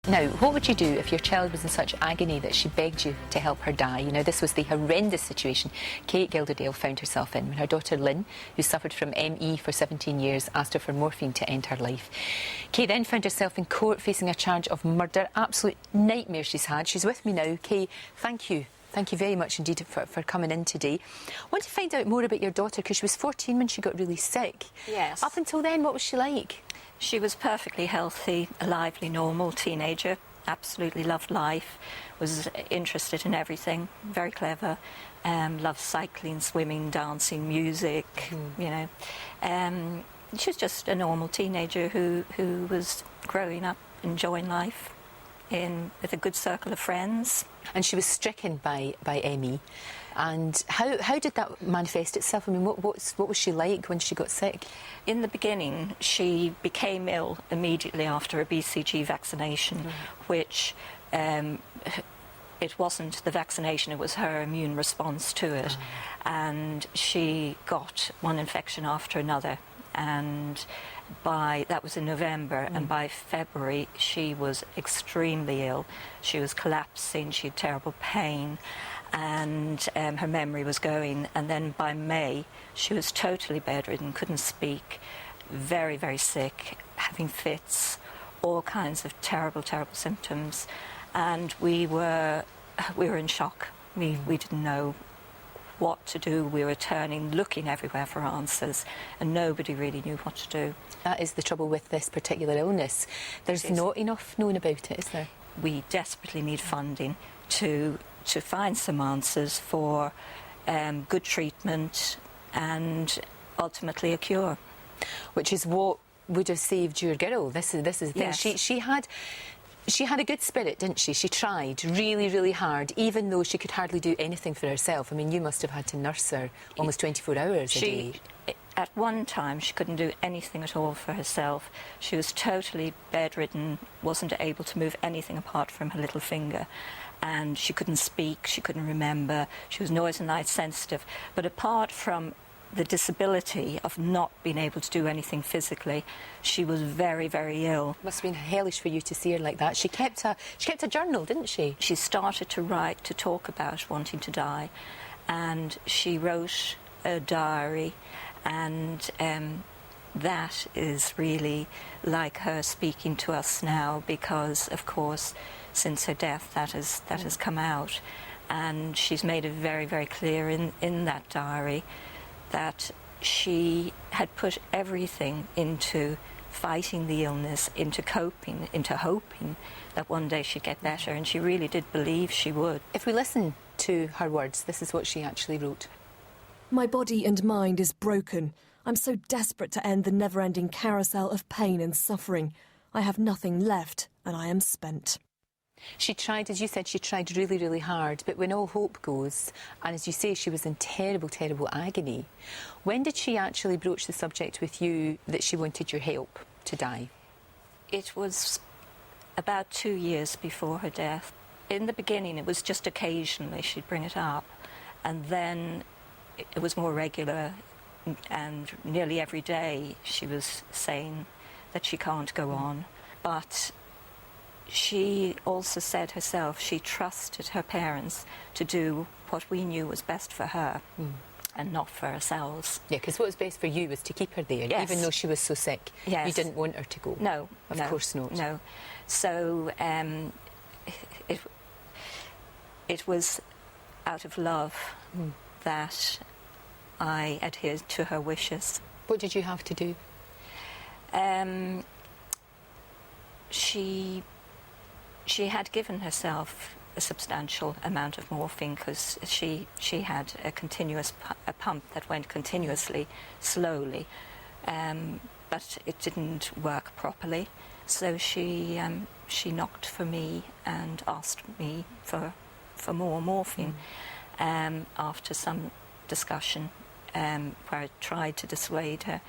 Now, what would you do if your child was in such agony that she begged you to help her die? You know, this was the horrendous situation Kate Gilderdale found herself in when her daughter Lynn, who suffered from ME for 17 years, asked her for morphine to end her life. Kate then found herself in court facing a charge of murder. Absolute nightmare she's had. She's with me now. Kate, thank you. Thank you very much indeed for coming in today. I want to find out more about your daughter because she was 14 when she got really sick. Yes. Up until then, what was she like? She was perfectly healthy, a lively, normal teenager, absolutely loved life, was interested in everything, very clever, loved cycling, swimming, dancing, music, you know. She was just a normal teenager who was growing up, enjoying life with a good circle of friends. And she was stricken by ME. And how did that manifest itself? I mean, what was she like when she got sick? In the beginning, she became ill immediately after a BCG vaccination, which it wasn't the vaccination, it was her immune response to it. And she got one infection after another. And that was in November, and by February she was extremely ill. She was collapsing, she had terrible pain, and her memory was going. And then by May she was totally bedridden, couldn't speak, very, very sick, having fits, all kinds of terrible, terrible symptoms. And we were in shock. We didn't know what to do. We were looking everywhere for answers, and nobody really knew what to do. That is the trouble with this particular illness. There's not enough known about it, is there? We desperately need funding to find some answers for good treatment and ultimately a cure. Which is what would have saved your girl. This is the thing. Yes. She had a good spirit, didn't she? She tried really, really hard, even though she could hardly do anything for herself. I mean, you must have had to nurse her almost 24 hours a day. At one time, she couldn't do anything at all for herself. She was totally bedridden, wasn't able to move anything apart from her little finger. And she couldn't speak, she couldn't remember. She was noise and light sensitive. But apart from the disability of not being able to do anything physically, she was very, very ill. Must have been hellish for you to see her like that. She kept a journal, didn't she? She started to write, to talk about wanting to die, and she wrote a diary, and that is really like her speaking to us now, because of course since her death that has come out, and she's made it very, very clear in that diary that she had put everything into fighting the illness, into coping, into hoping that one day she'd get better, and she really did believe she would. If we listen to her words, this is what she actually wrote. My body and mind is broken. I'm so desperate to end the never-ending carousel of pain and suffering. I have nothing left, and I am spent. She tried, as you said, she tried really, really hard, but when all hope goes, and as you say, she was in terrible, terrible agony, when did she actually broach the subject with you that she wanted your help to die? It was about 2 years before her death. In the beginning, it was just occasionally she'd bring it up, and then it was more regular, and nearly every day she was saying that she can't go on. But she also said herself she trusted her parents to do what we knew was best for her and not for ourselves. Yeah, because what was best for you was to keep her there, yes. Even though she was so sick. Yes. You didn't want her to go. No. Of course not. No. So it was out of love that I adhered to her wishes. What did you have to do? She had given herself a substantial amount of morphine because she had a pump that went continuously, slowly, but it didn't work properly. So she knocked for me and asked me for more morphine. After some discussion, where I tried to dissuade her,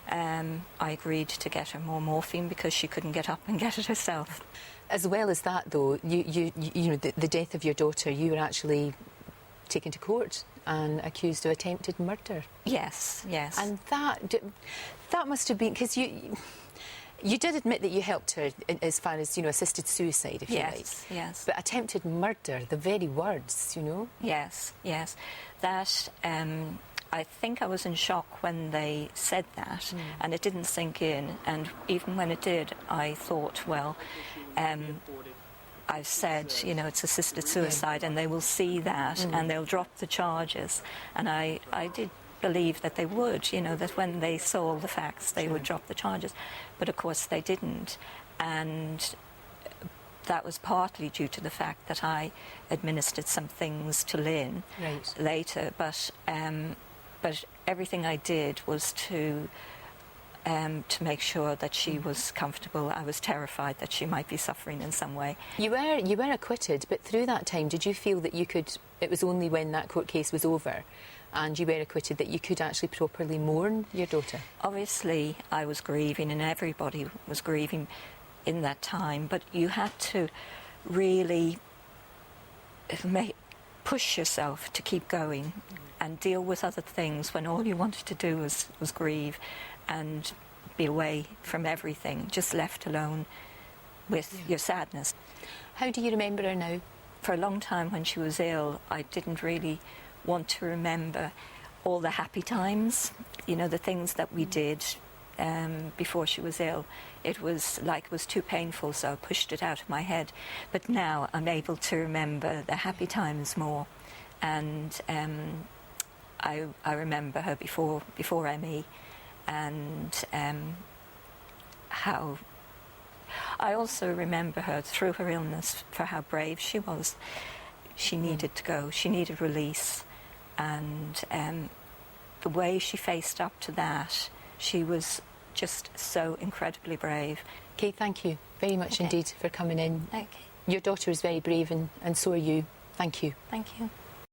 I agreed to get her more morphine because she couldn't get up and get it herself. As well as that, though, you know, the death of your daughter, you were actually taken to court and accused of attempted murder. Yes, yes. And that must have been, because You did admit that you helped her as far as, assisted suicide, if you like. Yes. But attempted murder, the very words, Yes. That, I think I was in shock when they said that, and it didn't sink in. And even when it did, I thought, well, I've said, it's assisted suicide, and they will see that, and they'll drop the charges. And I did believe that they would, that when they saw all the facts, they would drop the charges. But of course they didn't. And that was partly due to the fact that I administered some things to Lynn later. But everything I did was to make sure that she was comfortable. I was terrified that she might be suffering in some way. You were acquitted, but through that time, did you feel that it was only when that court case was over and you were acquitted that you could actually properly mourn your daughter? Obviously, I was grieving, and everybody was grieving in that time, but you had to really push yourself to keep going and deal with other things when all you wanted to do was grieve and be away from everything, just left alone with your sadness. How do you remember her now? For a long time when she was ill, I didn't really want to remember all the happy times, the things that we did before she was ill. It was too painful, so I pushed it out of my head. But now I'm able to remember the happy times more. And I remember her before ME, and how I also remember her through her illness for how brave she was. She needed to go. She needed release. And the way she faced up to that, she was just so incredibly brave. Kate, thank you very much indeed for coming in. Okay. Your daughter is very brave, and so are you. Thank you. Thank you.